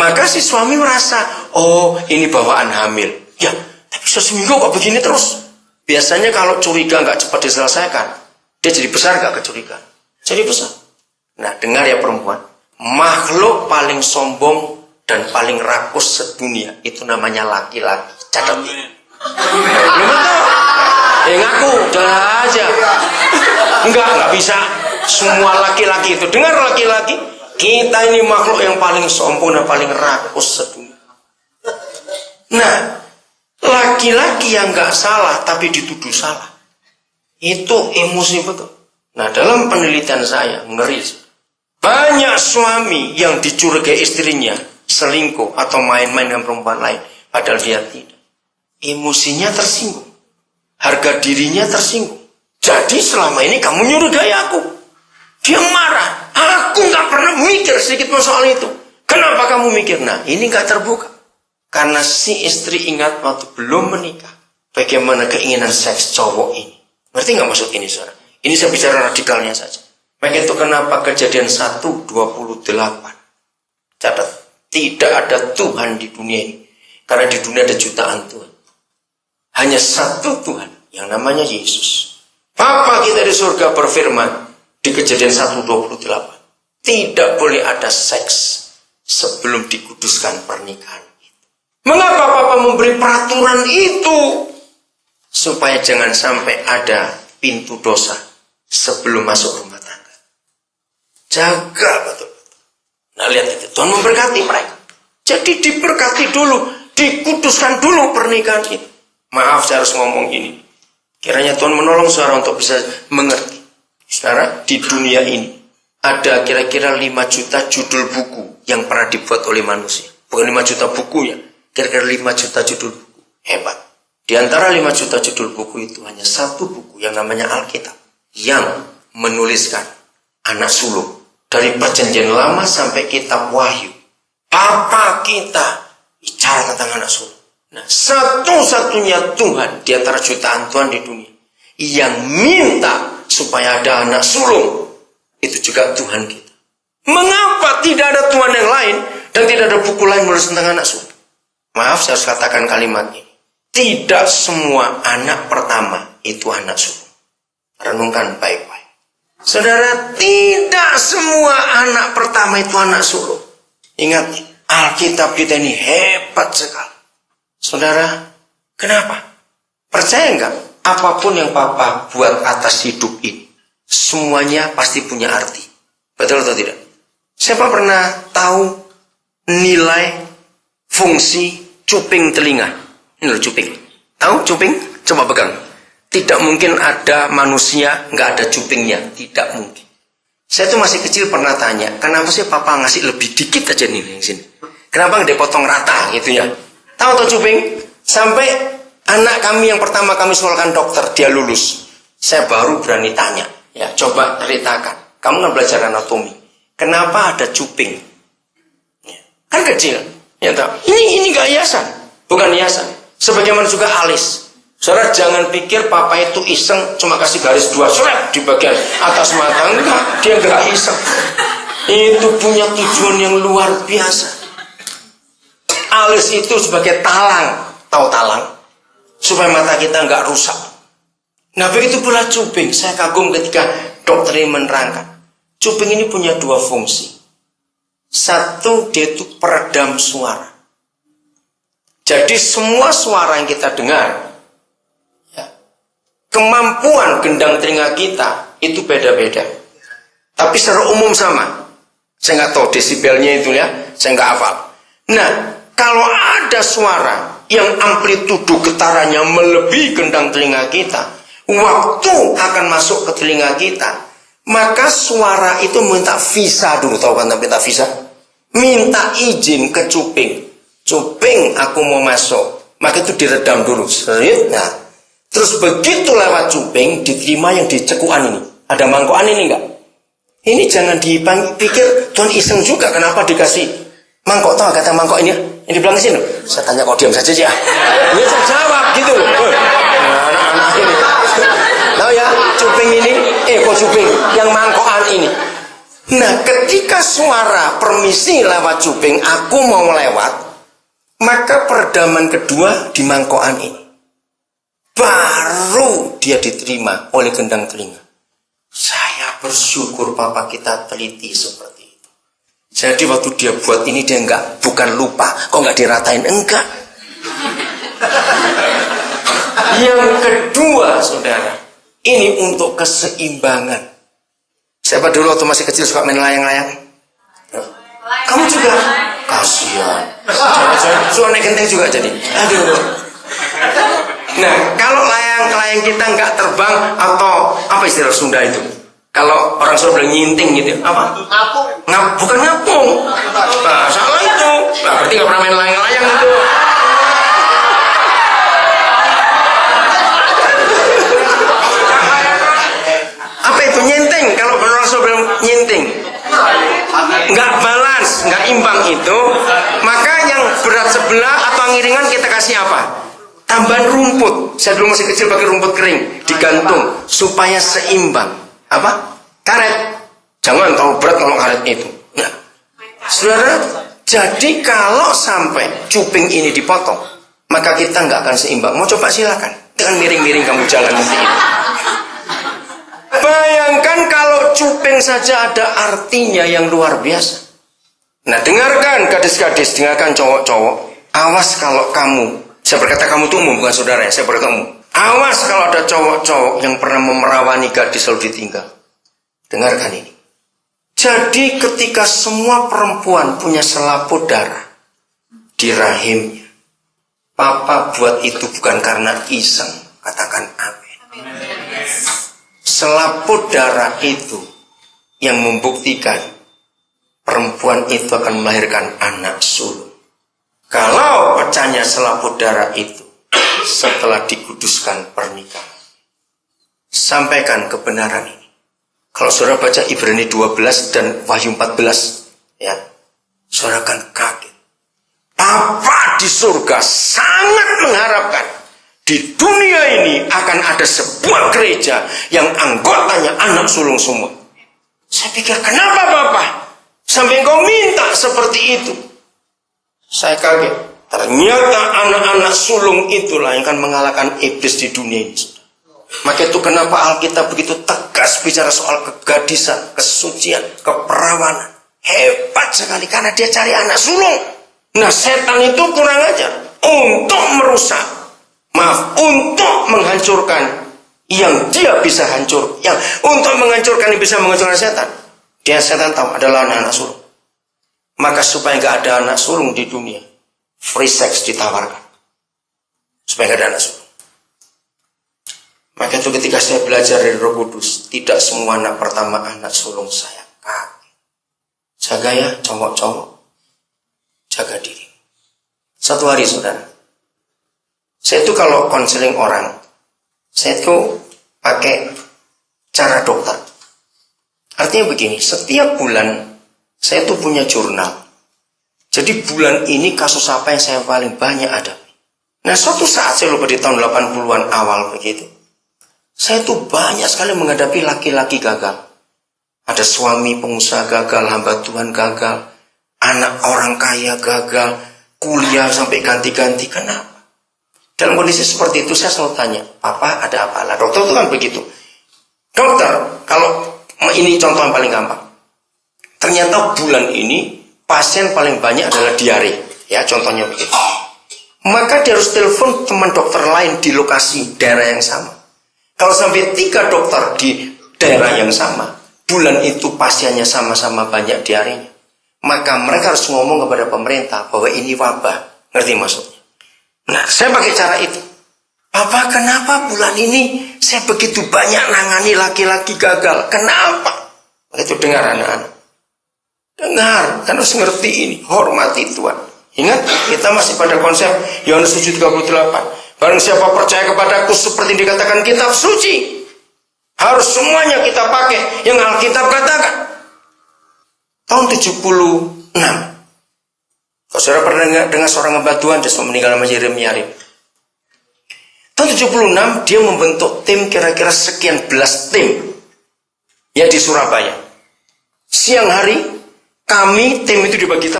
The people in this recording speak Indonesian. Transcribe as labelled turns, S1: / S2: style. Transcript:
S1: Maka si suami merasa, oh ini bawaan hamil. Ya, tapi sudah seminggu kok begini terus. Biasanya kalau curiga nggak cepat diselesaikan, dia jadi besar nggak kecurigaan? Jadi besar. Nah, dengar ya perempuan, makhluk paling sombong dan paling rakus sedunia itu namanya laki-laki. Catat ini. Belum tahu? Ngaku, jangan aja. Enggak bisa. Semua laki-laki itu, dengar laki-laki, kita ini makhluk yang paling sombong dan paling rakus sedunia. Nah, laki-laki yang nggak salah tapi dituduh salah, itu emosi betul. Nah, dalam penelitian saya ngeri. Banyak suami yang dicurigai istrinya selingkuh atau main-main dengan perempuan lain, padahal dia tidak. Emosinya tersinggung, harga dirinya tersinggung. Jadi selama ini kamu nyurigai aku. Dia marah. Aku nggak pernah mikir sedikit pun soal itu. Kenapa kamu mikir? Nah, ini nggak terbuka. Karena si istri ingat waktu belum menikah, bagaimana keinginan seks cowok ini. Ngerti nggak maksud ini, saudara? Ini saya bicara radikalnya saja. Maka itu kenapa Kejadian 1:28. Catat, tidak ada Tuhan di dunia ini. Karena di dunia ada jutaan Tuhan. Hanya satu Tuhan, yang namanya Yesus. Bapa kita di surga berfirman di Kejadian 1:28. Tidak boleh ada seks sebelum dikuduskan pernikahan. Mengapa Papa memberi peraturan itu? Supaya jangan sampai ada pintu dosa sebelum masuk rumah tangga. Jaga betul-betul. Nah, lihat itu, Tuhan memberkati mereka. Jadi diberkati dulu, dikuduskan dulu pernikahan itu. Maaf, saya harus ngomong ini. Kiranya Tuhan menolong saudara untuk bisa mengerti. Saudara, di dunia ini ada kira-kira 5 juta judul buku yang pernah dibuat oleh manusia. Bukan 5 juta buku ya, kira-kira 5 juta judul buku. Hebat. Di antara 5 juta judul buku itu hanya satu buku yang namanya Alkitab yang menuliskan anak sulung dari perjanjian lama sampai kitab Wahyu. Papa kita bicara tentang anak sulung. Nah, satu-satunya Tuhan di antara jutaan Tuhan di dunia yang minta supaya ada anak sulung, itu juga Tuhan kita. Mengapa tidak ada Tuhan yang lain dan tidak ada buku lain menulis tentang anak sulung? Maaf, saya harus katakan kalimat ini. Tidak semua anak pertama itu anak sulung. Renungkan baik-baik. Saudara, tidak semua anak pertama itu anak sulung. Ingat, Alkitab kita ini hebat sekali. Saudara, kenapa? Percaya enggak? Apapun yang Papa buat atas hidup ini, semuanya pasti punya arti. Betul atau tidak? Siapa pernah tahu nilai fungsi cuping telinga? Ini loh cuping. Tahu cuping? Coba pegang. Tidak mungkin ada manusia nggak ada cupingnya. Tidak mungkin. Saya tuh masih kecil pernah tanya, kenapa sih Papa ngasih lebih dikit aja nih yang sini? Kenapa nggak dipotong rata gitu ya? Tahu tuh cuping? Sampai anak kami yang pertama kami sekolahkan dokter, dia lulus. Saya baru berani tanya, ya coba ceritakan. Kamu kan belajar anatomi. Kenapa ada cuping? Ya, kan kecil. Ya tahu. Ini nggak hiasan, bukan hiasan. Sebagaimana juga alis. Saudara jangan pikir Papa itu iseng cuma kasih garis 2 seret di bagian atas mata. Enggak, dia nggak iseng. Itu punya tujuan yang luar biasa. Alis itu sebagai talang. Tahu talang? Supaya mata kita nggak rusak. Nah begitu pula cuping. Saya kagum ketika dokter ini menerangkan. Cuping ini punya 2 fungsi. Satu, dia itu peredam suara. Jadi semua suara yang kita dengar, ya, kemampuan gendang telinga kita itu beda-beda. Tapi secara umum sama. Saya nggak tahu desibelnya itu ya, saya nggak hafal. Nah, kalau ada suara yang amplitudo getarannya melebihi gendang telinga kita, waktu akan masuk ke telinga kita, maka suara itu minta visa dulu. Tahu kan minta visa? Minta izin ke cuping. Cuping, aku mau masuk. Maka itu diredam dulu. Nah, terus begitu lewat cuping, diterima yang di cekuan ini. Ada mangkokan ini enggak? Ini jangan dipikir Tuhan iseng juga. Kenapa dikasih mangkok? Tahu kata mangkok ini? Yang di belakang sini. Saya tanya kok diam saja ya. Ini saya jawab gitu loh. Nah, anak-anak ini. Tahu ya, cuping ini, kok cuping yang mangkokan ini. Nah, ketika suara permisi lewat cuping, aku mau lewat, maka peredaman kedua di mangkokan ini. Baru dia diterima oleh gendang telinga. Saya bersyukur papa kita teliti seperti itu. Jadi waktu dia buat ini dia bukan lupa, kok nggak diratain, enggak. Yang kedua, saudara, ini untuk keseimbangan. Siapa dulu waktu masih kecil suka main layang-layang? Kamu juga? Kasihan. Suka naik genteng juga jadi. Aduh. Nah, kalau layang-layang kita nggak terbang atau apa istilah Sunda itu? Kalau orang Sunda bilang nyinting gitu, apa?
S2: Ngapung.
S1: Bukan ngapung. Nah, salah itu. Nah, berarti nggak pernah main layang-layang itu. Apa itu nyinting? Kalau orang Sunda bilang nyinting, nggak balance, nggak imbang itu, maka yang berat sebelah atau ngiringan kita kasih apa? Tambahan rumput. Saya dulu masih kecil pakai rumput kering, digantung supaya seimbang. Apa? Karet. Jangan terlalu berat kalau karet itu. Nah, saudara, jadi kalau sampai cuping ini dipotong, maka kita nggak akan seimbang. Mau coba silakan. Dengan miring-miring kamu jalan nanti itu. Bayangkan kalau cuping saja ada artinya yang luar biasa. Nah, dengarkan gadis-gadis, dengarkan cowok-cowok. Awas kalau kamu, saya berkata kamu itu umum, bukan saudara ya, saya berkata umum. Awas kalau ada cowok-cowok yang pernah memerawani gadis lalu ditinggal. Dengarkan ini. Jadi ketika semua perempuan punya selaput darah di rahimnya, papa buat itu bukan karena iseng. Katakan amin. Selaput darah itu yang membuktikan perempuan itu akan melahirkan anak sulung. Kalau pecahnya selaput darah itu setelah dikuduskan pernikahan, sampaikan kebenaran ini. Kalau saudara baca Ibrani 12 dan Wahyu 14, ya, saudara akan kaget. Papa di surga sangat mengharapkan di dunia ini akan ada sebuah gereja yang anggotanya anak sulung semua. Saya pikir, kenapa Papa sampai engkau minta seperti itu? Saya kaget. Ternyata anak-anak sulung itulah yang akan mengalahkan iblis di dunia ini. Maka itu kenapa Alkitab begitu tegas bicara soal kegadisan, kesucian, keperawanan. Hebat sekali karena dia cari anak sulung. Nah, setan itu kurang ajar untuk merusak. Maaf, untuk menghancurkan yang dia bisa hancur. Yang untuk menghancurkan yang bisa menghancurkan setan. Dia setan tahu adalah anak-anak sulung. Maka supaya nggak ada anak sulung di dunia, free sex ditawarkan. Supaya nggak ada anak sulung. Maka itu ketika saya belajar dari Roh Kudus, tidak semua anak pertama anak sulung saya. Jaga ya cowok-cowok, jaga diri. Satu hari saudara, saya itu kalau konseling orang, saya itu pakai cara dokter. Artinya begini, setiap bulan saya itu punya jurnal. Jadi bulan ini kasus apa yang saya paling banyak ada. Nah, suatu saat saya lupa di tahun 80-an awal begitu, saya tuh banyak sekali menghadapi laki-laki gagal. Ada suami pengusaha gagal, hamba Tuhan gagal, anak orang kaya gagal, kuliah sampai ganti-ganti. Kenapa? Dalam kondisi seperti itu saya selalu tanya, Papa ada apa? Lah dokter itu kan begitu. Dokter, kalau ini contoh yang paling gampang. Ternyata bulan ini pasien paling banyak adalah diare. Ya, contohnya begitu. Maka dia harus telepon teman dokter lain di lokasi daerah yang sama. Kalau sampai 3 dokter di daerah yang sama, bulan itu pasiennya sama-sama banyak diarenya, maka mereka harus ngomong kepada pemerintah bahwa ini wabah. Ngerti maksudnya? Nah, saya pakai cara itu. Papa, kenapa bulan ini saya begitu banyak nangani laki-laki gagal? Kenapa? Itu dengar anak-anak. Dengar, kan harus ngerti ini. Hormati Tuhan. Ingat, kita masih pada konsep Yohanes 7:38. Barang siapa percaya kepadaku seperti dikatakan kitab suci, harus semuanya kita pakai yang Alkitab katakan. Tahun 76, kalau saudara pernah dengar seorang hamba Tuhan, dia sudah meninggal nama Yeremia. Tahun 76 dia membentuk tim kira-kira sekian belas tim ya di Surabaya. Siang hari, kami tim itu dibagi